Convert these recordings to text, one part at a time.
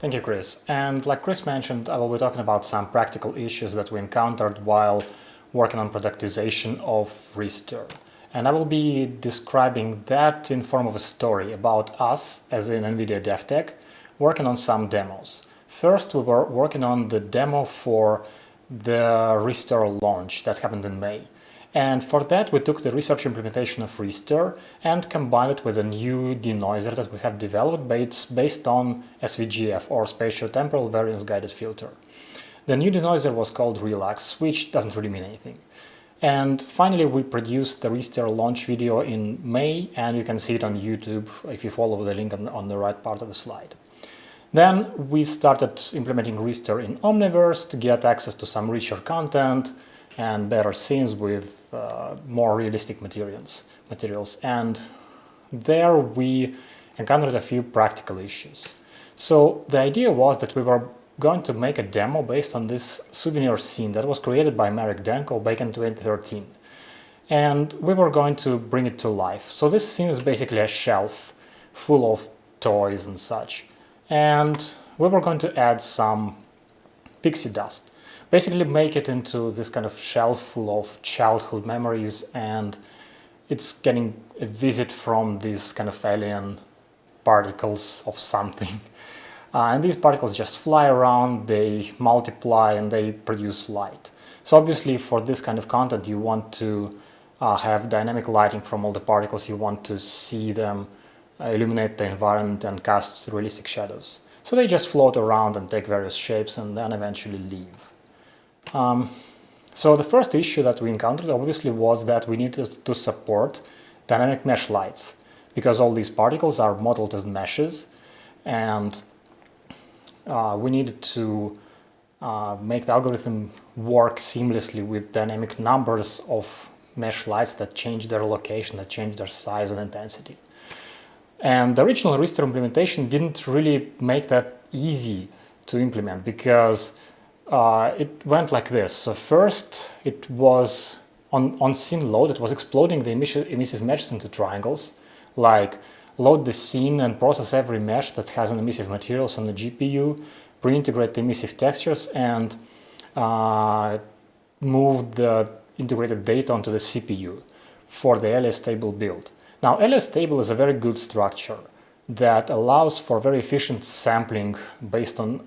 Thank you, Chris. And like Chris mentioned, I will be talking about some practical issues that we encountered while working on productization of ReSTIR. And I will be describing that in form of a story about us, as in NVIDIA DevTech, working on some demos. First, we were working on the demo for the ReSTIR launch that happened in May. And for that, we took the research implementation of ReSTIR and combined it with a new denoiser that we have developed based on SVGF, or Spatiotemporal Variance Guided Filter. The new denoiser was called Relax, which doesn't really mean anything. And finally, we produced the ReSTIR launch video in May, and you can see it on YouTube if you follow the link on the right part of the slide. Then we started implementing ReSTIR in Omniverse to get access to some richer content and better scenes with more realistic materials. And there we encountered a few practical issues. So the idea was that we were going to make a demo based on this souvenir scene that was created by Marek Denko back in 2013. And we were going to bring it to life. So this scene is basically a shelf full of toys and such. And we were going to add some pixie dust. Basically make it into this kind of shelf full of childhood memories, and it's getting a visit from these kind of alien particles of something. And these particles just fly around, they multiply, and they produce light. So obviously for this kind of content you want to have dynamic lighting from all the particles, you want to see them illuminate the environment and cast realistic shadows. So they just float around and take various shapes and then eventually leave. So the first issue that we encountered obviously was that we needed to support dynamic mesh lights, because all these particles are modeled as meshes, and we needed to make the algorithm work seamlessly with dynamic numbers of mesh lights that change their location, that change their size and intensity. And the original ReSTIR implementation didn't really make that easy to implement, because it went like this. So first, it was on scene load, it was exploding the emissive meshes into triangles, like load the scene and process every mesh that has an emissive materials on the GPU, pre-integrate the emissive textures, and move the integrated data onto the CPU for the LS table build. Now, LS table is a very good structure that allows for very efficient sampling based on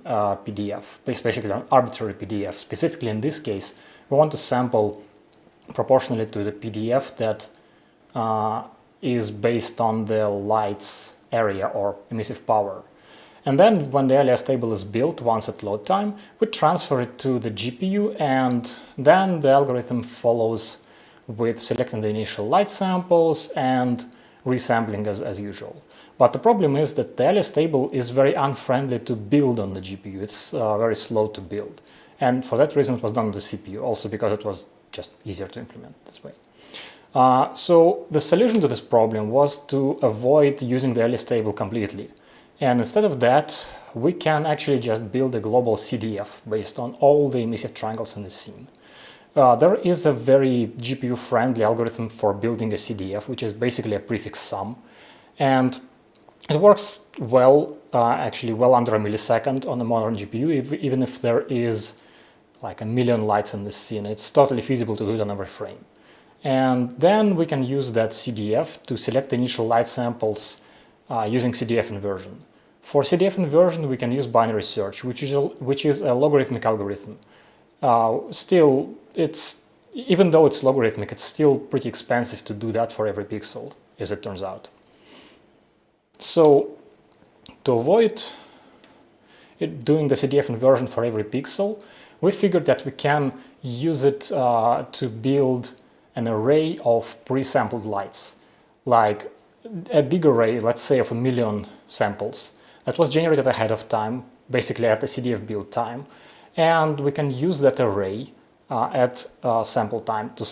PDF, basically on arbitrary PDF. Specifically in this case, we want to sample proportionally to the PDF that is based on the light's area or emissive power. And then when the LS table is built once at load time, we transfer it to the GPU, and then the algorithm follows with selecting the initial light samples and resampling as usual. But the problem is that the LS table is very unfriendly to build on the GPU. It's very slow to build. And for that reason, it was done on the CPU, also because it was just easier to implement this way. So the solution to this problem was to avoid using the LS table completely. And instead of that, we can actually just build a global CDF based on all the emissive triangles in the scene. There is a very GPU-friendly algorithm for building a CDF, which is basically a prefix sum. And it works well, actually well under a millisecond on a modern GPU, even if there is like 1 million lights in this scene. It's totally feasible to do it on every frame. And then we can use that CDF to select the initial light samples using CDF inversion. For CDF inversion, we can use binary search, which is a logarithmic algorithm. Still, even though it's logarithmic, it's still pretty expensive to do that for every pixel, as it turns out. So to avoid doing the CDF inversion for every pixel, we figured that we can use it to build an array of pre-sampled lights, like a big array, let's say of 1 million samples, that was generated ahead of time, basically at the CDF build time. And we can use that array at sample time to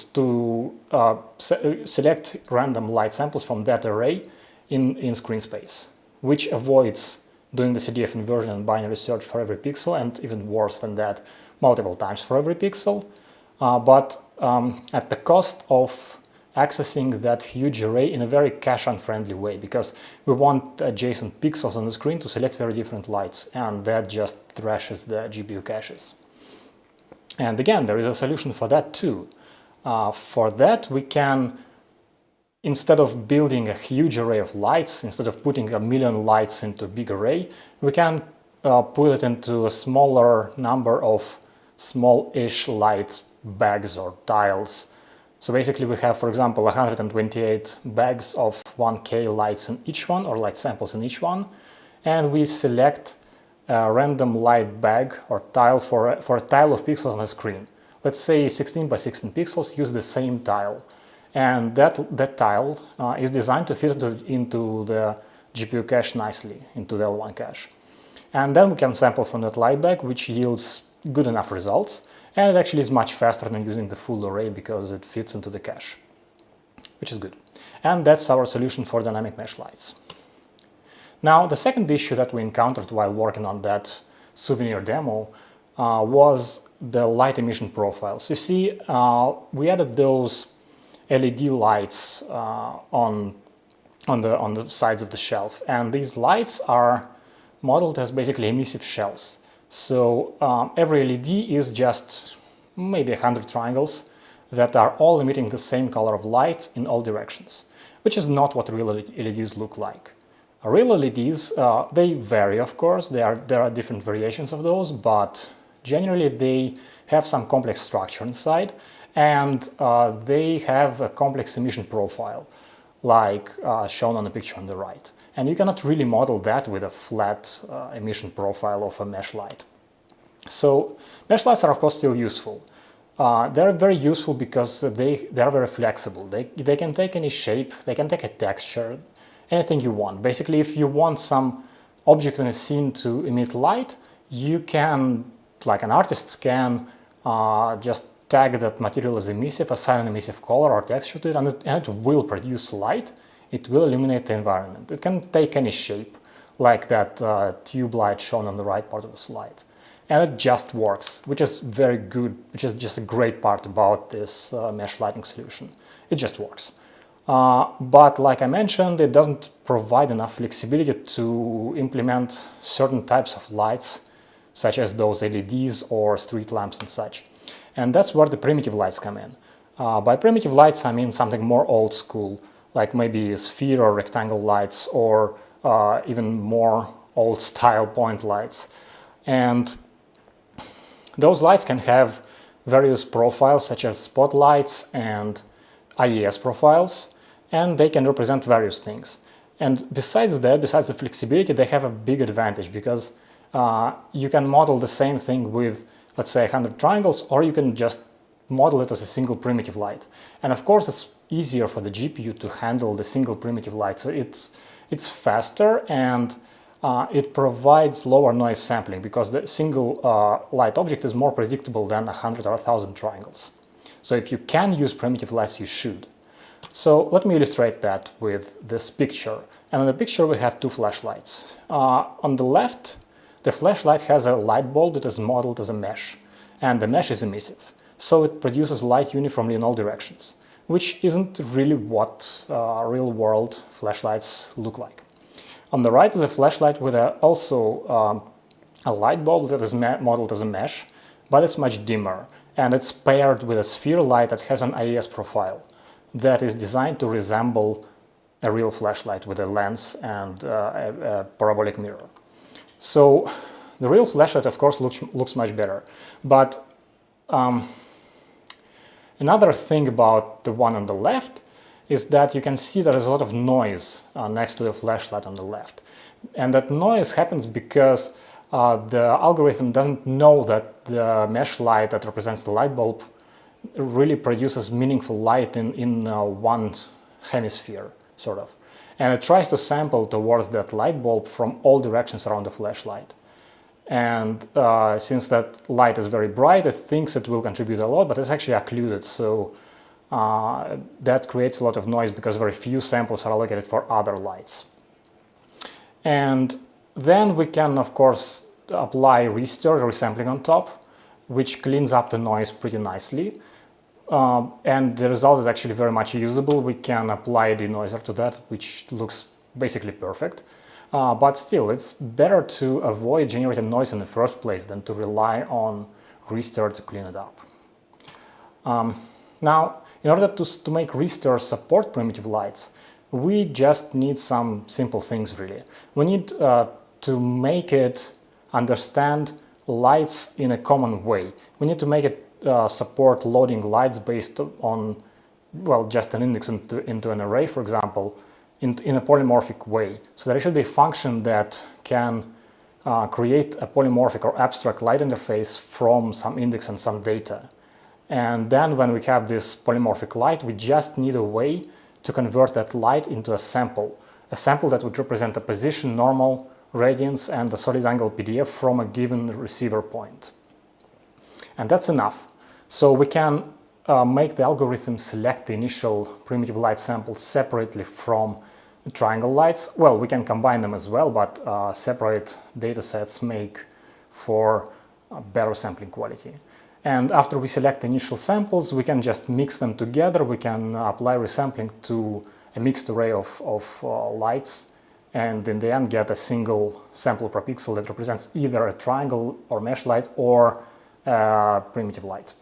select random light samples from that array in screen space, which avoids doing the CDF inversion and binary search for every pixel, and even worse than that, multiple times for every pixel, but at the cost of accessing that huge array in a very cache-unfriendly way, because we want adjacent pixels on the screen to select very different lights, and that just thrashes the GPU caches. And again, there is a solution for that too. For that, we can, instead of building a huge array of lights, instead of putting a million lights into a big array, we can put it into a smaller number of small-ish light bags or tiles. So basically we have, for example, 128 bags of 1K lights in each one, or light samples in each one, and we select a random light bag or tile for a tile of pixels on the screen. Let's say 16 by 16 pixels, use the same tile. And that tile is designed to fit into the GPU cache nicely, into the L1 cache. And then we can sample from that light bag, which yields good enough results. And it actually is much faster than using the full array because it fits into the cache, which is good. And that's our solution for dynamic mesh lights. Now, the second issue that we encountered while working on that Souvenir demo was the light emission profiles. You see, we added those LED lights on the sides of the shelf, and these lights are modeled as basically emissive shells. So every LED is just maybe 100 triangles that are all emitting the same color of light in all directions, which is not what real LEDs look like. Real LEDs, they vary, of course. There are different variations of those, but generally they have some complex structure inside, and they have a complex emission profile, like shown on the picture on the right. And you cannot really model that with a flat emission profile of a mesh light. So mesh lights are, of course, still useful. They're very useful because they are very flexible. They can take any shape, they can take a texture, anything you want. Basically, if you want some object in a scene to emit light, you can, like an artist can, just tag that material as emissive, assign an emissive color or texture to it, and it will produce light. It will illuminate the environment. It can take any shape, like that tube light shown on the right part of the slide. And it just works, which is very good, which is just a great part about this mesh lighting solution. It just works. But like I mentioned, it doesn't provide enough flexibility to implement certain types of lights, such as those LEDs or street lamps and such. And that's where the primitive lights come in. By primitive lights, I mean something more old school, like maybe sphere or rectangle lights, or even more old style point lights. And those lights can have various profiles, such as spotlights and IES profiles, and they can represent various things. And besides that, besides the flexibility, they have a big advantage, because you can model the same thing with, let's say, 100 triangles, or you can just model it as a single primitive light. And of course, it's easier for the GPU to handle the single primitive light. So it's faster, and it provides lower noise sampling, because the single light object is more predictable than 100 or 1,000 triangles. So if you can use primitive lights, you should. So let me illustrate that with this picture. And in the picture, we have two flashlights. On the left, the flashlight has a light bulb that is modeled as a mesh, and the mesh is emissive. So it produces light uniformly in all directions, which isn't really what real-world flashlights look like. On the right is a flashlight with also a light bulb that is modeled as a mesh, but it's much dimmer, and it's paired with a sphere light that has an IES profile that is designed to resemble a real flashlight with a lens and a parabolic mirror. So the real flashlight, of course, looks much better. But another thing about the one on the left is that you can see there is a lot of noise next to the flashlight on the left. And that noise happens because the algorithm doesn't know that the mesh light that represents the light bulb really produces meaningful light in one hemisphere, sort of. And it tries to sample towards that light bulb from all directions around the flashlight. And since that light is very bright, it thinks it will contribute a lot, but it's actually occluded. So that creates a lot of noise because very few samples are allocated for other lights. And then we can, of course, apply ReSTIR resampling on top, which cleans up the noise pretty nicely. And the result is actually very much usable. We can apply a denoiser to that, which looks basically perfect. But still, it's better to avoid generating noise in the first place than to rely on ReSTIR to clean it up. Now, in order to make ReSTIR support primitive lights, we just need some simple things, really. We need to make it understand lights in a common way. We need to make it support loading lights based on, well, just an index into an array, for example, in a polymorphic way. So there should be a function that can create a polymorphic or abstract light interface from some index and some data. And then when we have this polymorphic light, we just need a way to convert that light into a sample that would represent a position, normal, radiance, and a solid angle PDF from a given receiver point. And that's enough. So we can make the algorithm select the initial primitive light samples separately from the triangle lights. Well, we can combine them as well, but separate data sets make for better sampling quality. And after we select the initial samples, we can just mix them together. We can apply resampling to a mixed array of lights, and in the end get a single sample per pixel that represents either a triangle or mesh light or a primitive light.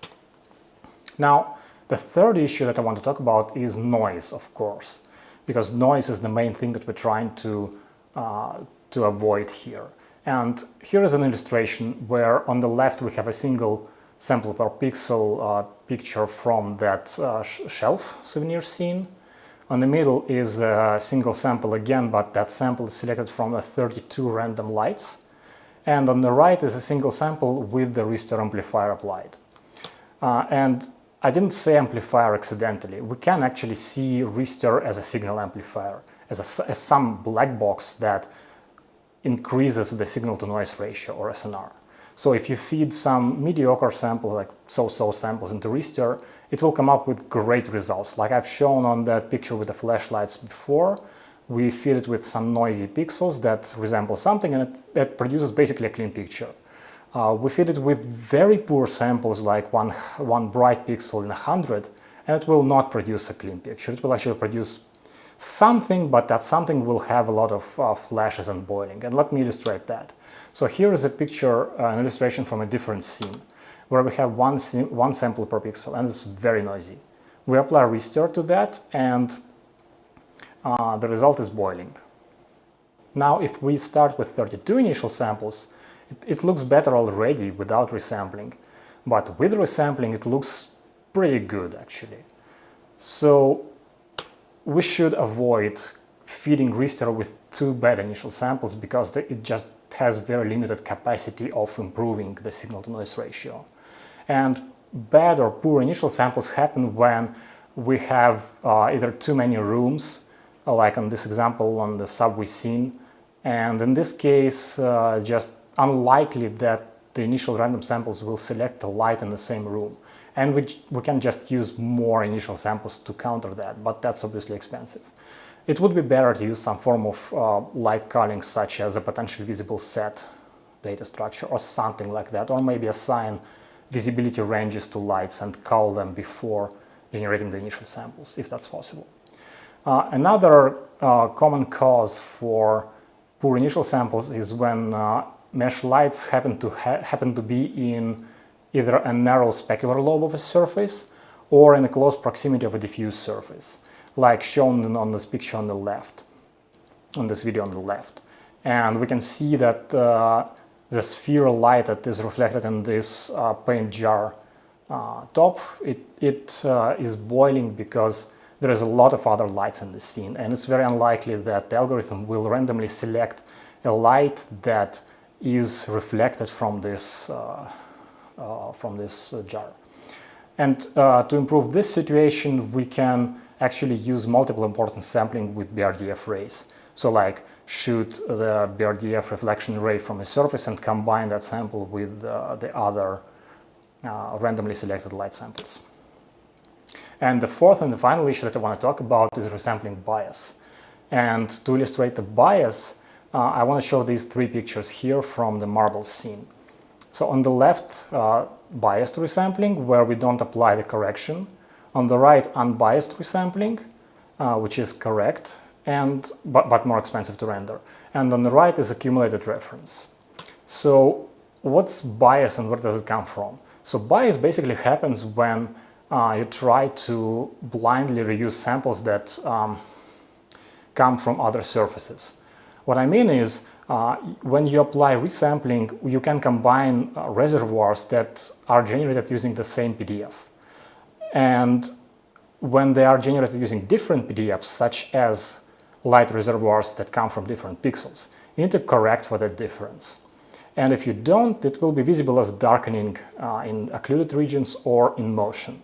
Now, the third issue that I want to talk about is noise, of course, because noise is the main thing that we're trying to avoid here. And here is an illustration where on the left we have a single sample per pixel picture from that shelf souvenir scene. On the middle is a single sample again, but that sample is selected from 32 random lights. And on the right is a single sample with the ReSTIR amplifier applied. And I didn't say amplifier accidentally. We can actually see ReSTIR as a signal amplifier, as some black box that increases the signal-to-noise ratio, or SNR. So if you feed some mediocre samples, like so-so samples, into ReSTIR, it will come up with great results. Like I've shown on that picture with the flashlights before, we feed it with some noisy pixels that resemble something, and it produces basically a clean picture. We feed it with very poor samples, like one bright pixel in 100, and it will not produce a clean picture. It will actually produce something, but that something will have a lot of flashes and boiling. And let me illustrate that. So here is a picture, an illustration from a different scene, where we have one sample per pixel, and it's very noisy. We apply ReSTIR to that, and the result is boiling. Now, if we start with 32 initial samples, it looks better already without resampling. But with resampling, it looks pretty good, actually. So we should avoid feeding ReSTIR with too bad initial samples, because it just has very limited capacity of improving the signal-to-noise ratio. And bad or poor initial samples happen when we have either too many rooms, like on this example on the subway scene, and in this case, just unlikely that the initial random samples will select a light in the same room. And we can just use more initial samples to counter that, but that's obviously expensive. It would be better to use some form of light culling, such as a potentially visible set data structure or something like that, or maybe assign visibility ranges to lights and cull them before generating the initial samples, if that's possible. Another common cause for poor initial samples is when mesh lights happen to be in either a narrow specular lobe of a surface or in a close proximity of a diffuse surface, like shown on this picture on the left, on this video on the left. And we can see that the sphere light that is reflected in this paint jar top, it is boiling because there is a lot of other lights in the scene, and it's very unlikely that the algorithm will randomly select a light that is reflected from this jar. And to improve this situation, we can actually use multiple importance sampling with BRDF rays. So like shoot the BRDF reflection ray from a surface and combine that sample with the other randomly selected light samples. And the fourth and the final issue that I want to talk about is resampling bias. And to illustrate the bias, I want to show these three pictures here from the marble scene. So on the left, biased resampling, where we don't apply the correction. On the right, unbiased resampling, which is correct, but more expensive to render. And on the right is accumulated reference. So what's bias and where does it come from? So bias basically happens when you try to blindly reuse samples that come from other surfaces. What I mean is, when you apply resampling, you can combine reservoirs that are generated using the same PDF. And when they are generated using different PDFs, such as light reservoirs that come from different pixels, you need to correct for that difference. And if you don't, it will be visible as darkening in occluded regions or in motion.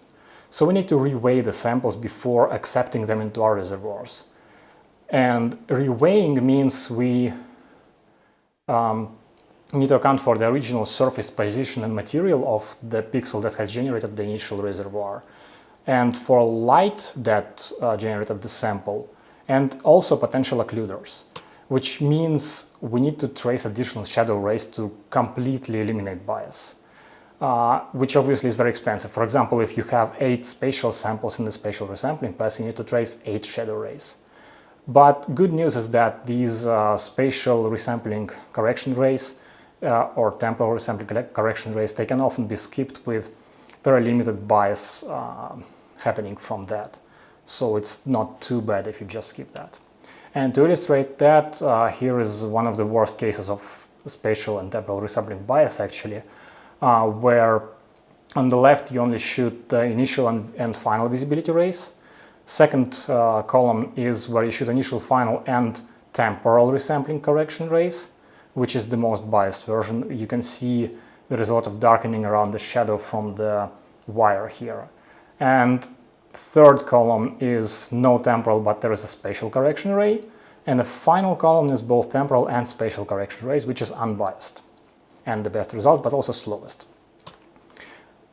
So we need to reweigh the samples before accepting them into our reservoirs. And reweighing means we need to account for the original surface position and material of the pixel that has generated the initial reservoir, and for light that generated the sample, and also potential occluders, which means we need to trace additional shadow rays to completely eliminate bias, which obviously is very expensive. For example, if you have 8 spatial samples in the spatial resampling pass, you need to trace 8 shadow rays. But good news is that these spatial resampling correction rays or temporal resampling correction rays, they can often be skipped with very limited bias happening from that. So it's not too bad if you just skip that. And to illustrate that, here is one of the worst cases of spatial and temporal resampling bias actually, where on the left you only shoot the initial and final visibility rays. Second column is where you shoot initial, final, and temporal resampling correction rays, which is the most biased version. You can see there is a lot of darkening around the shadow from the wire here. And third column is no temporal, but there is a spatial correction ray. And the final column is both temporal and spatial correction rays, which is unbiased and the best result, but also slowest.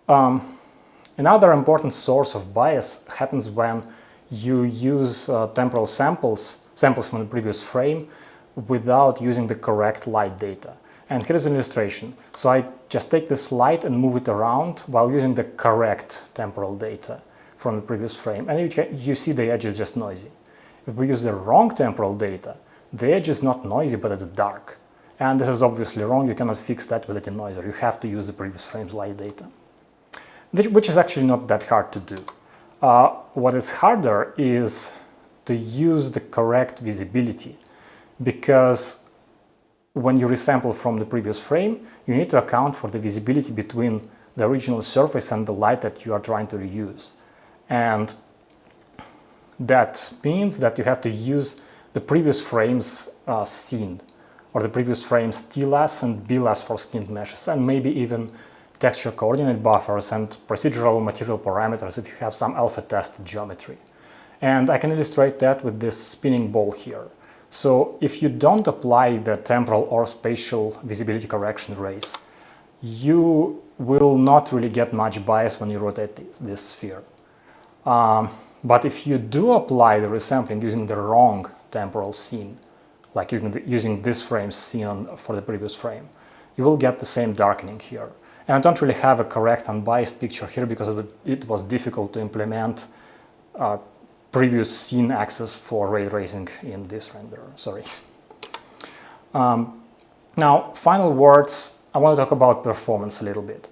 Another important source of bias happens when you use temporal samples from the previous frame without using the correct light data. And here's an illustration. So I just take this light and move it around while using the correct temporal data from the previous frame. And you see the edge is just noisy. If we use the wrong temporal data, the edge is not noisy, but it's dark. And this is obviously wrong. You cannot fix that with a denoiser. You have to use the previous frame's light data, which is actually not that hard to do. What is harder is to use the correct visibility, because when you resample from the previous frame, you need to account for the visibility between the original surface and the light that you are trying to reuse. And that means that you have to use the previous frame's scene, or the previous frame's TLAS and BLAS for skinned meshes, and maybe even texture coordinate buffers and procedural material parameters if you have some alpha tested geometry. And I can illustrate that with this spinning ball here. So if you don't apply the temporal or spatial visibility correction rays, you will not really get much bias when you rotate this sphere. But if you do apply the resampling using the wrong temporal scene, like using this frame's scene for the previous frame, you will get the same darkening here. And I don't really have a correct unbiased picture here because it was difficult to implement previous scene access for ray tracing in this renderer. Sorry. Now, final words, I want to talk about performance a little bit.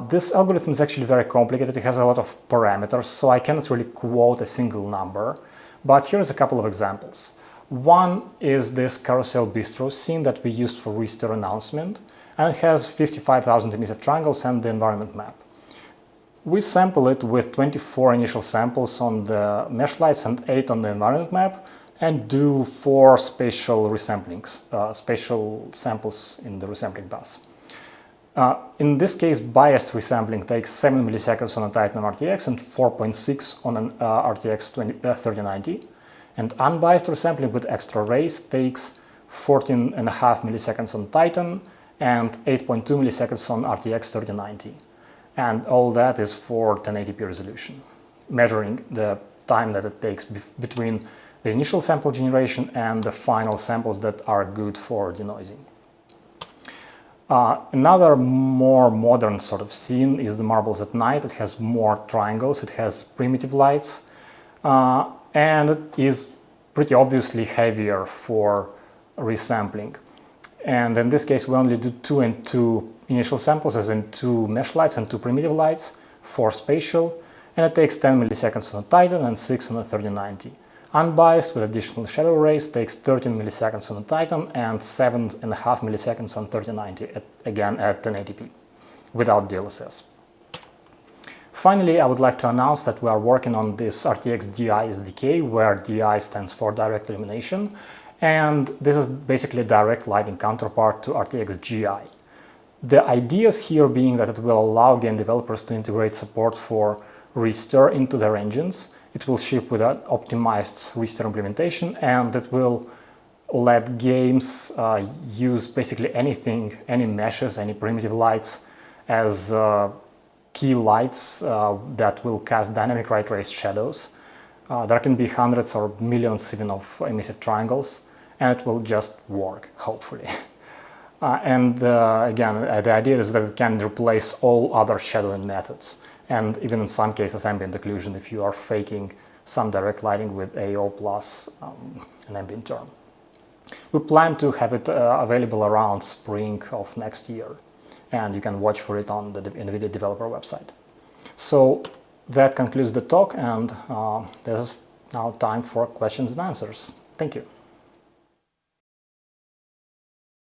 This algorithm is actually very complicated. It has a lot of parameters, so I cannot really quote a single number. But here's a couple of examples. One is this carousel bistro scene that we used for ReSTIR announcement, and it has 55,000 emissive triangles and the environment map. We sample it with 24 initial samples on the mesh lights and 8 on the environment map, and do 4 spatial resamplings, spatial samples in the resampling pass. In this case, biased resampling takes 7 milliseconds on a Titan RTX and 4.6 on an RTX 3090. And unbiased resampling with extra rays takes 14.5 milliseconds on Titan and 8.2 milliseconds on RTX 3090. And all that is for 1080p resolution, measuring the time that it takes between the initial sample generation and the final samples that are good for denoising. Another more modern sort of scene is the marbles at night. It has more triangles, it has primitive lights, and it is pretty obviously heavier for resampling. And in this case, we only do 2 and 2 initial samples, as in 2 mesh lights and 2 primitive lights for spatial, and it takes 10 milliseconds on the Titan and 6 on the 3090. Unbiased with additional shadow rays takes 13 milliseconds on the Titan and 7.5 milliseconds on 3090, again at 1080p, without DLSS. Finally, I would like to announce that we are working on this RTXDI SDK, where DI stands for direct illumination, and this is basically a direct lighting counterpart to RTXGI. The ideas here being that it will allow game developers to integrate support for ReSTIR into their engines. It will ship with an optimized ReSTIR implementation, and it will let games use basically anything, any meshes, any primitive lights as key lights that will cast dynamic ray traced shadows. There can be hundreds or millions even of emissive triangles, and it will just work, hopefully. Again, the idea is that it can replace all other shadowing methods, and even in some cases ambient occlusion if you are faking some direct lighting with AO plus an ambient term. We plan to have it available around spring of next year, and you can watch for it on the NVIDIA developer website. So that concludes the talk, and there's now time for questions and answers. Thank you.